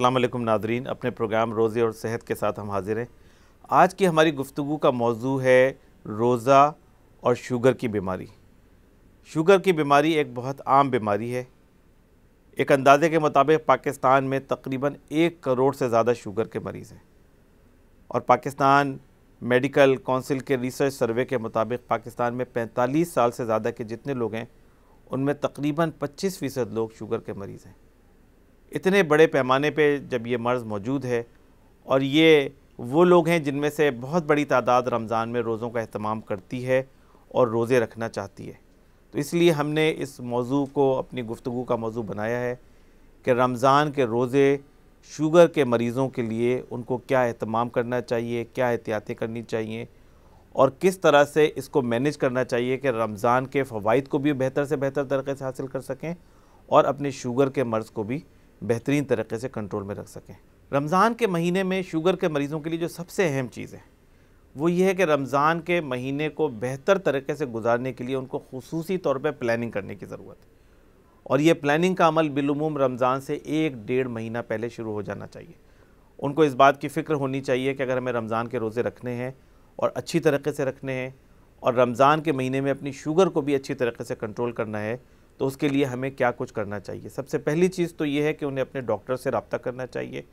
अस्सलाम वालेकुम नादरीन, अपने प्रोग्राम रोज़े और सेहत के साथ हम हाजिर हैं। आज की हमारी गुफ्तगू का मौजू है रोज़ा और शुगर की बीमारी। शुगर की बीमारी एक बहुत आम बीमारी है। एक अंदाजे के मुताबिक पाकिस्तान में तकरीबन 1 करोड़ से ज़्यादा शुगर के मरीज़ हैं और पाकिस्तान मेडिकल काउंसिल के रिसर्च सर्वे के मुताबिक पाकिस्तान में 45 साल से ज़्यादा के जितने लोग हैं उनमें तकरीबन 25% लोग शुगर के मरीज़ हैं। इतने बड़े पैमाने पे जब ये मर्ज़ मौजूद है और ये वो लोग हैं जिनमें से बहुत बड़ी तादाद रमज़ान में रोज़ों का अहतमाम करती है और रोज़े रखना चाहती है, तो इसलिए हमने इस मौजू को अपनी गुफ्तगू का मौजू बनाया है कि रमज़ान के रोज़े शुगर के मरीज़ों के लिए उनको क्या अहतमाम करना चाहिए, क्या एहतियातें करनी चाहिए और किस तरह से इसको मैनेज करना चाहिए कि रमज़ान के फ़वाइद को भी बेहतर से बेहतर तरीके से हासिल कर सकें और अपने शुगर के मर्ज़ को भी बेहतरीन तरीके से कंट्रोल में रख सकें। रमज़ान के महीने में शुगर के मरीज़ों के लिए जो सबसे अहम चीज़ है वो ये है कि रमज़ान के महीने को बेहतर तरीके से गुजारने के लिए उनको खुसूसी तौर पर प्लानिंग करने की ज़रूरत है और ये प्लानिंग का अमल बिलुमूम रमज़ान से 1-1.5 महीना पहले शुरू हो जाना चाहिए। उनको इस बात की फ़िक्र होनी चाहिए कि अगर हमें रमज़ान के रोज़े रखने हैं और अच्छी तरीके से रखने हैं और रमज़ान के महीने में अपनी शुगर को भी अच्छी तरीके से कंट्रोल करना है तो उसके लिए हमें क्या कुछ करना चाहिए। सबसे पहली चीज़ तो ये है कि उन्हें अपने डॉक्टर से रब्ता करना चाहिए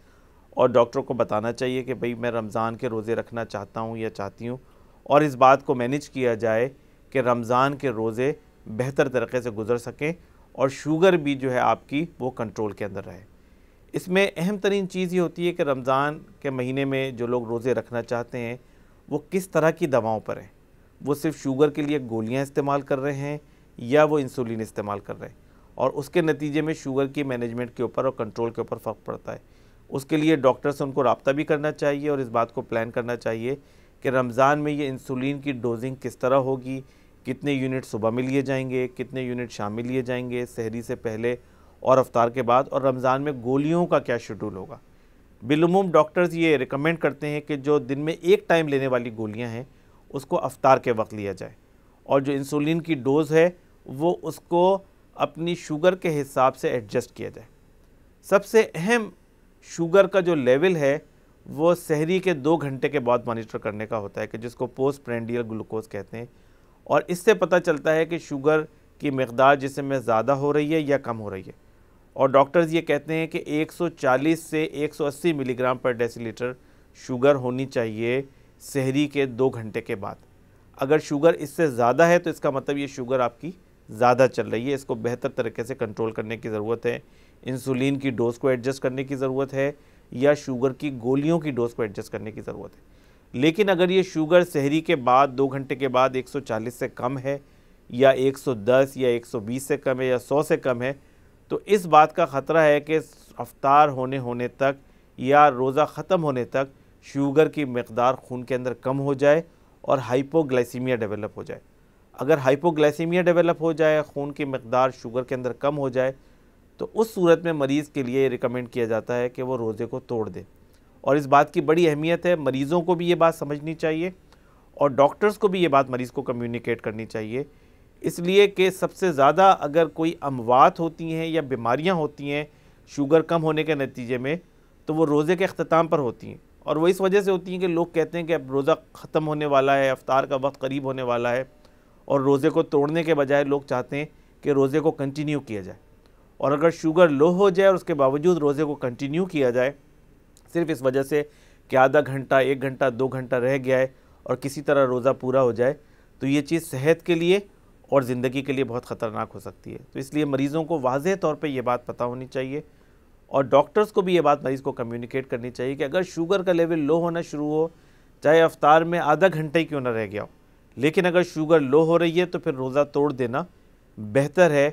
और डॉक्टर को बताना चाहिए कि भाई मैं रमज़ान के रोज़े रखना चाहता हूँ या चाहती हूँ और इस बात को मैनेज किया जाए कि रमज़ान के रोज़े बेहतर तरीके से गुजर सकें और शुगर भी जो है आपकी वो कंट्रोल के अंदर रहे। इसमें अहम तरीन चीज़ ये होती है कि रमज़ान के महीने में जो लोग रोज़े रखना चाहते हैं वो किस तरह की दवाओं पर हैं। वो सिर्फ शुगर के लिए गोलियाँ इस्तेमाल कर रहे हैं या वो इंसुलिन इस्तेमाल कर रहे हैं और उसके नतीजे में शुगर की मैनेजमेंट के ऊपर और कंट्रोल के ऊपर फ़र्क पड़ता है। उसके लिए डॉक्टर से उनको रब्ता भी करना चाहिए और इस बात को प्लान करना चाहिए कि रमज़ान में ये इंसुलिन की डोजिंग किस तरह होगी, कितने यूनिट सुबह में लिए जाएंगे, कितने यूनिट शाम में लिए जाएंगे, सहरी से पहले और अफ्तार के बाद, और रमज़ान में गोलियों का क्या शेड्यूल होगा। बिलुमूम डॉक्टर्स ये रिकमेंड करते हैं कि जो दिन में एक टाइम लेने वाली गोलियाँ हैं उसको अफ्तार के वक्त लिया जाए और जो इंसुलिन की डोज़ है वो उसको अपनी शुगर के हिसाब से एडजस्ट किया जाए। सबसे अहम शुगर का जो लेवल है वो सहरी के 2 घंटे के बाद मॉनिटर करने का होता है कि जिसको पोस्ट प्रेंडियल ग्लूकोज कहते हैं और इससे पता चलता है कि शुगर की मकदार जिसम में ज़्यादा हो रही है या कम हो रही है। और डॉक्टर्स ये कहते हैं कि 140 से 180 मिलीग्राम पर डेसीलीटर शुगर होनी चाहिए सहरी के 2 घंटे के बाद। अगर शुगर इससे ज़्यादा है तो इसका मतलब ये शुगर आपकी ज़्यादा चल रही है, इसको बेहतर तरीके से कंट्रोल करने की ज़रूरत है। इंसुलिन की डोज़ को एडजस्ट करने की ज़रूरत है या शुगर की गोलियों की डोज़ को एडजस्ट करने की ज़रूरत है। लेकिन अगर ये शुगर सहरी के बाद 2 घंटे के बाद 140 से कम है या 110 या 120 से कम है या 100 से कम है तो इस बात का ख़तरा है कि अफ्तार होने तक या रोज़ा ख़त्म होने तक शुगर की मकदार खून के अंदर कम हो जाए और हाइपोग्लाइसीमिया डेवलप हो जाए। अगर हाइपोग्लाइसीमिया डेवलप हो जाए, खून की मकदार शुगर के अंदर कम हो जाए तो उस सूरत में मरीज़ के लिए रिकमेंड किया जाता है कि वो रोज़े को तोड़ दे। और इस बात की बड़ी अहमियत है, मरीज़ों को भी ये बात समझनी चाहिए और डॉक्टर्स को भी ये बात मरीज़ को कम्युनिकेट करनी चाहिए, इसलिए कि सबसे ज़्यादा अगर कोई अमवात होती हैं या बीमारियां होती हैं शुगर कम होने के नतीजे में तो वो रोज़े के अख्ताम पर होती हैं और वो इस वजह से होती हैं कि लोग कहते हैं कि अब रोज़ा ख़त्म होने वाला है, अफ्तार का वक्त करीब होने वाला है और रोज़े को तोड़ने के बजाय लोग चाहते हैं कि रोज़े को कंटिन्यू किया जाए। और अगर शुगर लो हो जाए और उसके बावजूद रोज़े को कंटिन्यू किया जाए सिर्फ इस वजह से कि आधा घंटा, 1 घंटा, 2 घंटा रह गया है और किसी तरह रोज़ा पूरा हो जाए तो ये चीज़ सेहत के लिए और ज़िंदगी के लिए बहुत ख़तरनाक हो सकती है। तो इसलिए मरीज़ों को वाज़ेह तौर पे ये बात पता होनी चाहिए और डॉक्टर्स को भी ये बात मरीज़ को कम्युनिकेट करनी चाहिए कि अगर शुगर का लेवल लो होना शुरू हो, चाहे अफ्तार में आधा घंटा ही क्यों ना रह गया हो, लेकिन अगर शुगर लो हो रही है तो फिर रोज़ा तोड़ देना बेहतर है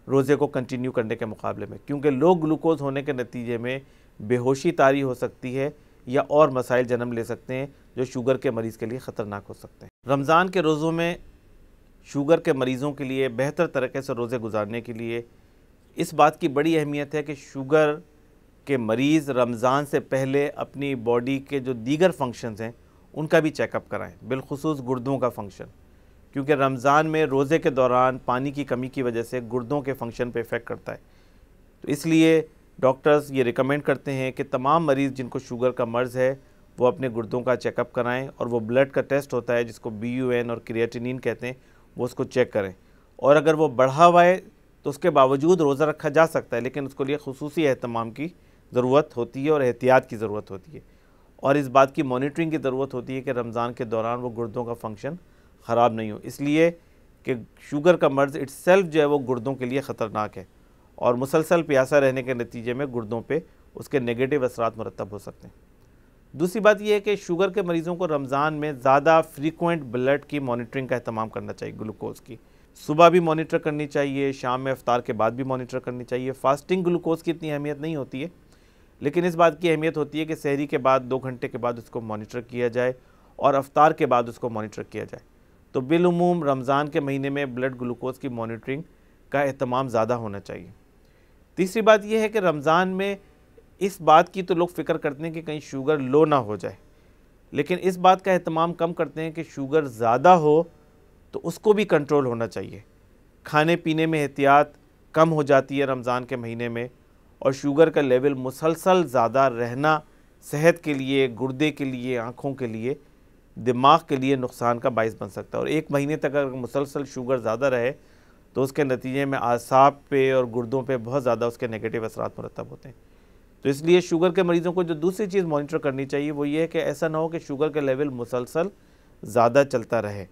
रोज़े को कंटिन्यू करने के मुकाबले में, क्योंकि लो ग्लूकोज होने के नतीजे में बेहोशी तारी हो सकती है या और मसाइल जन्म ले सकते हैं जो शुगर के मरीज़ के लिए ख़तरनाक हो सकते हैं। रमज़ान के रोज़ों में शुगर के मरीज़ों के लिए बेहतर तरीके से रोज़े गुजारने के लिए इस बात की बड़ी अहमियत है कि शुगर के मरीज़ रमज़ान से पहले अपनी बॉडी के जो दीगर फंक्शंस हैं उनका भी चेकअप कराएं, बिलखुसूस गुर्दों का फंक्शन, क्योंकि रमज़ान में रोज़े के दौरान पानी की कमी की वजह से गुर्दों के फंक्शन पे इफ़ेक्ट करता है। तो इसलिए डॉक्टर्स ये रिकमेंड करते हैं कि तमाम मरीज़ जिनको शुगर का मर्ज़ है वो अपने गुर्दों का चेकअप कराएं और वो ब्लड का टेस्ट होता है जिसको BUN और क्रिएटिनिन कहते हैं, वो उसको चेक करें। और अगर वो बढ़ा हुआ है तो उसके बावजूद रोज़ा रखा जा सकता है, लेकिन उसके लिए खुसूसी एहतमाम की ज़रूरत होती है और एहतियात की ज़रूरत होती है, और इस बात की मॉनिटरिंग की ज़रूरत होती है कि रमज़ान के दौरान वो गुर्दों का फंक्शन ख़राब नहीं हो, इसलिए कि शुगर का मर्ज़ इट्सेल्फ जो है वो गुर्दों के लिए ख़तरनाक है और मुसलसल प्यासा रहने के नतीजे में गुर्दों पे उसके नेगेटिव असरात मुरतब हो सकते हैं। दूसरी बात यह है कि शुगर के मरीज़ों को रमज़ान में ज़्यादा फ्रीक्वेंट ब्लड की मॉनिटरिंग का अहतमाम करना चाहिए। ग्लूकोज़ की सुबह भी मॉनिटर करनी चाहिए, शाम में इफ्तार के बाद भी मॉनिटर करनी चाहिए। फास्टिंग ग्लूकोज़ की इतनी अहमियत नहीं होती है, लेकिन इस बात की अहमियत होती है कि सहरी के बाद 2 घंटे के बाद उसको मॉनिटर किया जाए और इफ्तार के बाद उसको मॉनिटर किया जाए। तो बिलउमूम रमज़ान के महीने में ब्लड ग्लूकोज़ की मॉनिटरिंग का एहतमाम ज़्यादा होना चाहिए। तीसरी बात यह है कि रमज़ान में इस बात की तो लोग फ़िक्र करते हैं कि कहीं शुगर लो ना हो जाए, लेकिन इस बात का एहतमाम कम करते हैं कि शुगर ज़्यादा हो तो उसको भी कंट्रोल होना चाहिए। खाने पीने में एहतियात कम हो जाती है रमज़ान के महीने में, और शुगर का लेवल मुसलसल ज़्यादा रहना सेहत के लिए, गुर्दे के लिए, आँखों के लिए, दिमाग के लिए नुकसान का बाइस बन सकता है। और 1 महीने तक अगर मुसलसल शुगर ज़्यादा रहे तो उसके नतीजे में आसाब पे और गुर्दों पे बहुत ज़्यादा उसके नेगेटिव असरात मुरतब होते हैं। तो इसलिए शुगर के मरीज़ों को जो दूसरी चीज़ मॉनिटर करनी चाहिए वो ये है कि ऐसा ना हो कि शुगर का लेवल मुसलसल ज़्यादा चलता रहे,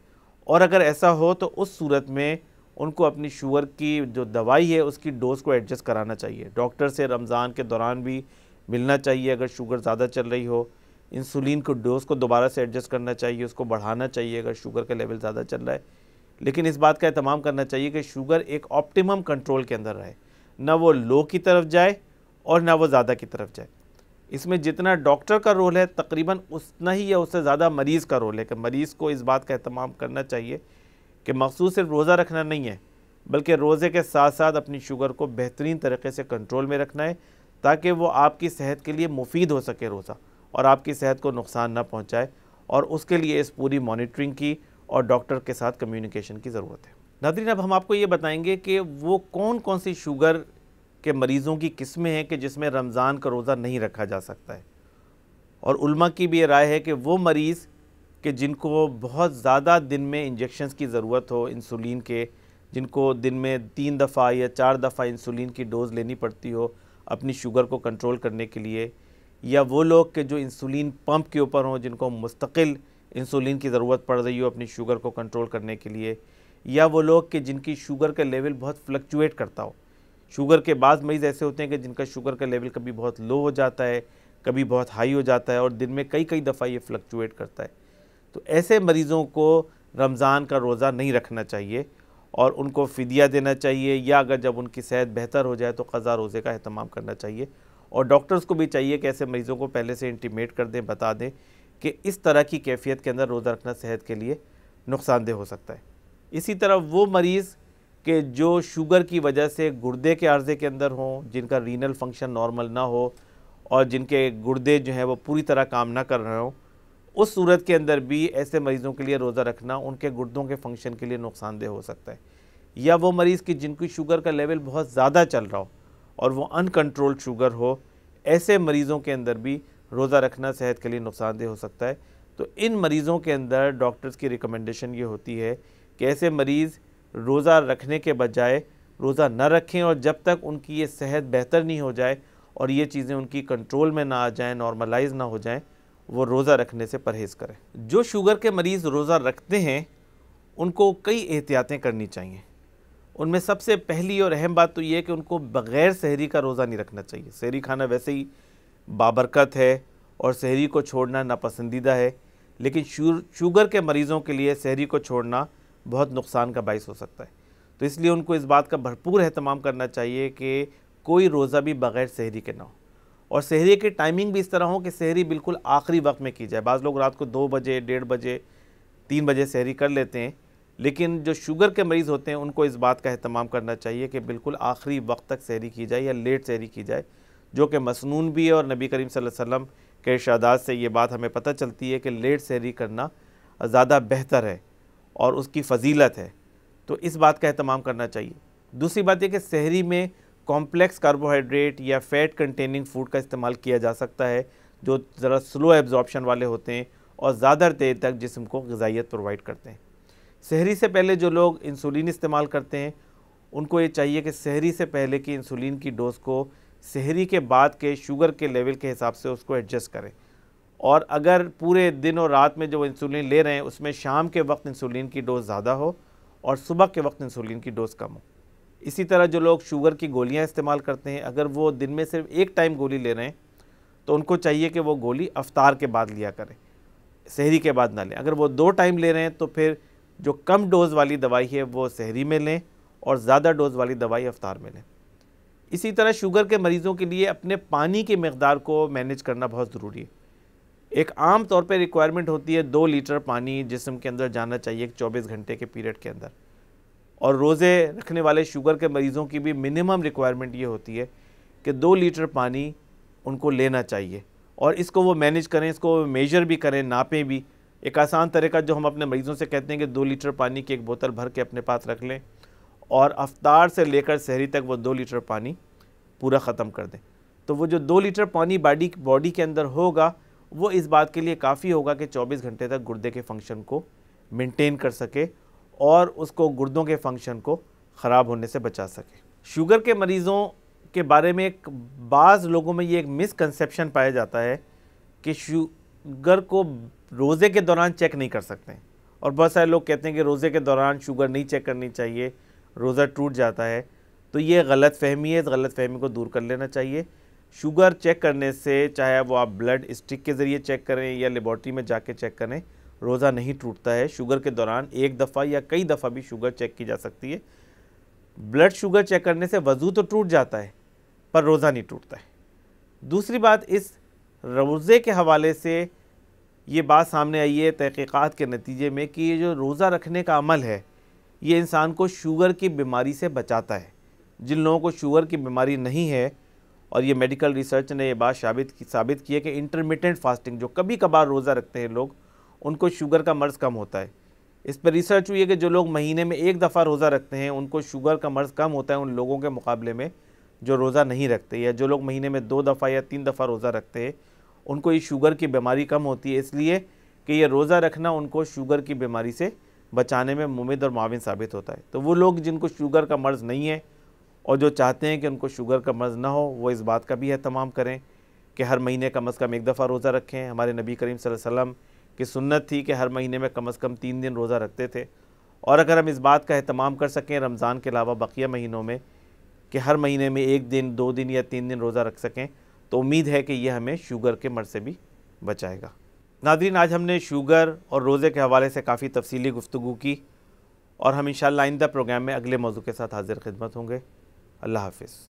और अगर ऐसा हो तो उस सूरत में उनको अपनी शुगर की जो दवाई है उसकी डोज़ को एडजस्ट कराना चाहिए। डॉक्टर से रमज़ान के दौरान भी मिलना चाहिए अगर शुगर ज़्यादा चल रही हो। इंसुलिन को डोज़ को दोबारा से एडजस्ट करना चाहिए, उसको बढ़ाना चाहिए अगर शुगर का लेवल ज़्यादा चल रहा है। लेकिन इस बात का एहतमाम करना चाहिए कि शुगर एक ऑप्टिमम कंट्रोल के अंदर रहे, ना वो लो की तरफ जाए और ना वो ज़्यादा की तरफ जाए। इसमें जितना डॉक्टर का रोल है तकरीबन उतना ही या उससे ज़्यादा मरीज़ का रोल है कि मरीज़ को इस बात का एहतमाम करना चाहिए कि मखसूस सिर्फ रोज़ा रखना नहीं है, बल्कि रोज़े के साथ साथ अपनी शुगर को बेहतरीन तरीके से कंट्रोल में रखना है, ताकि वो आपकी सेहत के लिए मुफीद हो सके रोज़ा, और आपकी सेहत को नुकसान ना पहुँचाए। और उसके लिए इस पूरी मॉनिटरिंग की और डॉक्टर के साथ कम्युनिकेशन की ज़रूरत है। नाज़रीन, अब हम आपको ये बताएंगे कि वो कौन कौन सी शुगर के मरीज़ों की किस्में हैं कि जिसमें रमज़ान का रोज़ा नहीं रखा जा सकता है। और उलमा की भी ये राय है कि वो मरीज़ कि जिनको बहुत ज़्यादा दिन में इंजेक्शंस की ज़रूरत हो इंसुलिन के, जिनको दिन में 3 दफ़ा या 4 दफ़ा इंसुलिन की डोज़ लेनी पड़ती हो अपनी शुगर को कंट्रोल करने के लिए, या वो लोग के जो इंसुलिन पंप के ऊपर हों, जिनको मुस्तकिल इंसुलिन की ज़रूरत पड़ रही हो अपनी शुगर को कंट्रोल करने के लिए, या वो लोग के जिनकी शुगर का लेवल बहुत फ्लक्चुएट करता हो। शुगर के बाद मरीज़ ऐसे होते हैं कि जिनका शुगर का लेवल कभी बहुत लो हो जाता है, कभी बहुत हाई हो जाता है, और दिन में कई दफ़ा ये फ्लक्चुएट करता है। तो ऐसे मरीज़ों को रमज़ान का रोज़ा नहीं रखना चाहिए और उनको फ़िदिया देना चाहिए, या अगर जब उनकी सेहत बेहतर हो जाए तो क़ज़ा रोज़े का अहतमाम करना चाहिए। और डॉक्टर्स को भी चाहिए कि ऐसे मरीज़ों को पहले से इंटीमेट कर दें, बता दें कि इस तरह की कैफियत के अंदर रोज़ा रखना सेहत के लिए नुकसानदेह हो सकता है। इसी तरह वो मरीज़ कि जो शुगर की वजह से गुर्दे के आर्ज़े के अंदर हों, जिनका रीनल फंक्शन नॉर्मल ना हो और जिनके गुर्दे जो हैं वो पूरी तरह काम ना कर रहे हों, उस सूरत के अंदर भी ऐसे मरीज़ों के लिए रोज़ा रखना उनके गुर्दों के फंक्शन के लिए नुकसानदेह हो सकता है। या वो मरीज़ की जिनकी शुगर का लेवल बहुत ज़्यादा चल रहा हो और वो अनकंट्रोल्ड शुगर हो, ऐसे मरीज़ों के अंदर भी रोज़ा रखना सेहत के लिए नुकसानदेह हो सकता है। तो इन मरीज़ों के अंदर डॉक्टर्स की रिकमेंडेशन ये होती है कि ऐसे मरीज़ रोज़ा रखने के बजाय रोज़ा न रखें, और जब तक उनकी ये सेहत बेहतर नहीं हो जाए और ये चीज़ें उनकी कंट्रोल में ना आ जाएँ, नॉर्मलाइज ना हो जाएँ, वो रोज़ा रखने से परहेज़ करें। जो शुगर के मरीज़ रोज़ा रखते हैं उनको कई एहतियातें करनी चाहिए। उनमें सबसे पहली और अहम बात तो ये है कि उनको बग़ैर सहरी का रोज़ा नहीं रखना चाहिए। सहरी खाना वैसे ही बाबरकत है और सहरी को छोड़ना नापसंदीदा है, लेकिन शुगर के मरीज़ों के लिए सहरी को छोड़ना बहुत नुकसान का बाइस हो सकता है। तो इसलिए उनको इस बात का भरपूर एहतमाम करना चाहिए कि कोई रोज़ा भी बग़ैर सहरी के ना हो, और सहरी की टाइमिंग भी इस तरह हो कि सहरी बिल्कुल आखिरी वक्त में की जाए। बाज़ लोग रात को 2 बजे, 1:30 बजे, 3 बजे सहरी कर लेते हैं, लेकिन जो शुगर के मरीज़ होते हैं उनको इस बात का एहतमाम करना चाहिए कि बिल्कुल आखिरी वक्त तक सहरी की जाए या लेट सहरी की जाए, जो कि मसनून भी है। और नबी करीम सल्लल्लाहु अलैहि वसल्लम के इरशादात से ये बात हमें पता चलती है कि लेट सहरी करना ज़्यादा बेहतर है और उसकी फ़जीलत है, तो इस बात का एहतमाम करना चाहिए। दूसरी बात यह कि सहरी में कॉम्प्लेक्स कार्बोहाइड्रेट या फ़ैट कंटेनिंग फूड का इस्तेमाल किया जा सकता है, जो ज़रा स्लो एब्जॉर्प्शन वाले होते हैं और ज़्यादा देर तक जिस्म को ग़िज़ाइयत प्रोवाइड करते हैं। सहरी से पहले जो लोग इंसुलिन इस्तेमाल करते हैं, उनको ये चाहिए कि सहरी से पहले की इंसुलिन की डोज़ को सहरी के बाद के शुगर के लेवल के हिसाब से उसको एडजस्ट करें। और अगर पूरे दिन और रात में जो इंसुलिन ले रहे हैं उसमें शाम के वक्त इंसुलिन की डोज़ ज़्यादा हो और सुबह के वक्त इंसुलिन की डोज़ कम हो। इसी तरह जो लोग शुगर की गोलियां इस्तेमाल करते हैं, अगर वो दिन में सिर्फ एक टाइम गोली ले रहे हैं तो उनको चाहिए कि वो गोली अफ्तार के बाद लिया करें, सहरी के बाद ना लें। अगर वो 2 टाइम ले रहे हैं तो फिर जो कम डोज़ वाली दवाई है वो सहरी में लें और ज़्यादा डोज़ वाली दवाई अफ्तार में लें। इसी तरह शुगर के मरीज़ों के लिए अपने पानी की मकदार को मैनेज करना बहुत ज़रूरी है। एक आम तौर पे रिक्वायरमेंट होती है 2 लीटर पानी जिस्म के अंदर जाना चाहिए 24 घंटे के पीरियड के अंदर। और रोज़े रखने वाले शुगर के मरीज़ों की भी मिनिमम रिक्वायरमेंट ये होती है कि 2 लीटर पानी उनको लेना चाहिए। और इसको वो मैनेज करें, इसको मेजर भी करें, नापें भी। एक आसान तरीका जो हम अपने मरीज़ों से कहते हैं कि 2 लीटर पानी की एक बोतल भर के अपने पास रख लें और अफ्तार से लेकर सहरी तक वो 2 लीटर पानी पूरा ख़त्म कर दें। तो वो जो 2 लीटर पानी बॉडी के अंदर होगा वो इस बात के लिए काफ़ी होगा कि 24 घंटे तक गुर्दे के फंक्शन को मेंटेन कर सके और उसको गुर्दों के फंक्शन को ख़राब होने से बचा सके। शुगर के मरीज़ों के बारे में एक बाज़ लोगों में ये एक मिसकंसेप्शन पाया जाता है कि शुगर को रोज़े के दौरान चेक नहीं कर सकते हैं। और बहुत सारे लोग कहते हैं कि रोज़े के दौरान शुगर नहीं चेक करनी चाहिए, रोज़ा टूट जाता है। तो ये गलत फ़हमी है, इस गलत फ़हमी को दूर कर लेना चाहिए। शुगर चेक करने से, चाहे वो आप ब्लड स्टिक के ज़रिए चेक करें या लेबॉर्ट्री में जाके चेक करें, रोज़ा नहीं टूटता है। शुगर के दौरान एक दफ़ा या कई दफ़ा भी शुगर चेक की जा सकती है। ब्लड शुगर चेक करने से वज़ू तो टूट जाता है पर रोज़ा नहीं टूटता है। दूसरी बात, इस रोज़े के हवाले से ये बात सामने आई है तहक़ीक़ात के नतीजे में कि ये जो रोज़ा रखने का अमल है ये इंसान को शुगर की बीमारी से बचाता है। जिन लोगों को शुगर की बीमारी नहीं है, और ये मेडिकल रिसर्च ने ये बात साबित की है कि इंटरमिटेंट फास्टिंग, जो कभी कभार रोज़ा रखते हैं लोग, उनको शुगर का मर्ज़ कम होता है। इस पर रिसर्च हुई है कि जो लोग महीने में एक दफ़ा रोज़ा रखते हैं उनको शुगर का मर्ज़ कम होता है उन लोगों के मुकाबले में जो रोज़ा नहीं रखते। या जो लोग महीने में 2 दफ़ा या 3 दफ़ा रोज़ा रखते हैं उनको ये शुगर की बीमारी कम होती है, इसलिए कि ये रोज़ा रखना उनको शुगर की बीमारी से बचाने में मुमिद और मुआविन साबित होता है। तो वो लोग जिनको शुगर का मर्ज़ नहीं है और जो चाहते हैं कि उनको शुगर का मर्ज़ ना हो, वो इस बात का भी एहतमाम करें कि हर महीने कम से कम एक दफ़ा रोज़ा रखें। हमारे नबी करीम सल्लल्लाहु अलैहि वसल्लम की सुन्नत थी कि हर महीने में कम से कम 3 दिन रोज़ा रखते थे। और अगर हम इस बात का एहतमाम कर सकें रमज़ान के अलावा बक़िया महीनों में कि हर महीने में 1 दिन, 2 दिन या 3 दिन रोज़ा रख सकें, तो उम्मीद है कि ये हमें शुगर के मर्ज़ से भी बचाएगा। नाज़रीन, आज हमने शुगर और रोज़े के हवाले से काफ़ी तफसीली गुफ्तगू की और हम इंशाअल्लाह आइंदा प्रोग्राम में अगले मौजू के साथ हाज़िर खिदमत होंगे। अल्लाह हाफ़िज़।